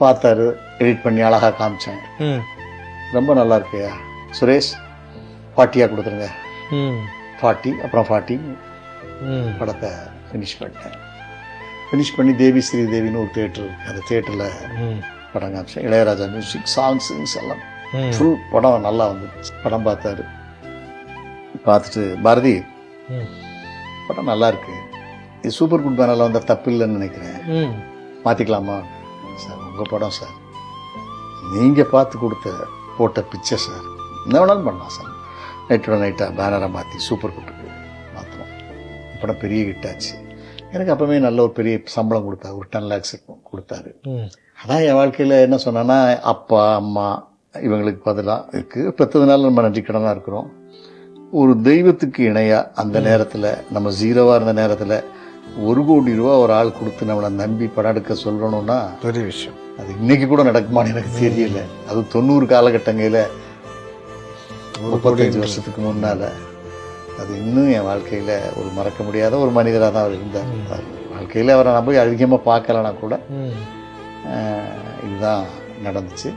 பார்த்தாரு, எடிட் பண்ணி அழகா காமிச்சேன். ரொம்ப நல்லா இருக்கையா சுரேஷ், 40 கொடுத்துருங்க. 40 அப்புறம் 40 படத்தை ஃபினிஷ் பண்ணிட்டேன். ஃபினிஷ் பண்ணி தேவி ஸ்ரீதேவின்னு ஒரு தேட்டர் இருக்குது, அந்த தேட்டரில் படம் காமிச்சேன். இளையராஜா மியூசிக், சாங்ஸ் எல்லாம் ஃபுல் படம் நல்லா வந்துச்சு. படம் பார்த்தாரு, பார்த்துட்டு பாரதி படம் நல்லா இருக்கு, இது சூப்பர் குட் பேனரில் வந்தால் தப்பு இல்லைன்னு நினைக்கிறேன், மாற்றிக்கலாமா சார்? உங்கள் படம் சார், நீங்கள் பார்த்து போட்ட பிக்சர் சார், என்ன வேணாலும் பண்ணலாம் சார். நைட்டோட நைட்டாக பேனரை மாற்றி சூப்பர் குட்டுக்கு மாற்றணும். படம் பெரிய ஹிட் ஆச்சு. எனக்கு அப்போவே நல்ல ஒரு பெரிய சம்பளம் கொடுத்தாரு, ஒரு 10 lakhs கொடுத்தாரு. அதான் என் வாழ்க்கையில் என்ன சொன்னேன்னா, அப்பா அம்மா இவங்களுக்கு பதிலாக இருக்குது, பெற்றதுனால நம்ம நன்றிக்கடனாக இருக்கிறோம். ஒரு தெய்வத்துக்கு இணையாக அந்த நேரத்தில் நம்ம ஜீரோவாக இருந்த நேரத்தில் 1 கோடி ரூபா ஒரு ஆள் கொடுத்து நம்மளை நம்பி படம் எடுக்க சொல்லணும்னா பெரிய விஷயம். அது இன்னைக்கு கூட நடக்குமான்னு எனக்கு தெரியல. அது 90 காலகட்டங்களில் 35 வருஷத்துக்கு முன்னால். அது இன்னும் என் வாழ்க்கையில் ஒரு மறக்க முடியாத ஒரு மனிதராக தான் அவர் இருந்தார். வாழ்க்கையில் அவரை நான் போய் அதிகமாக பார்க்கலனா கூட இதுதான் நடந்துச்சு.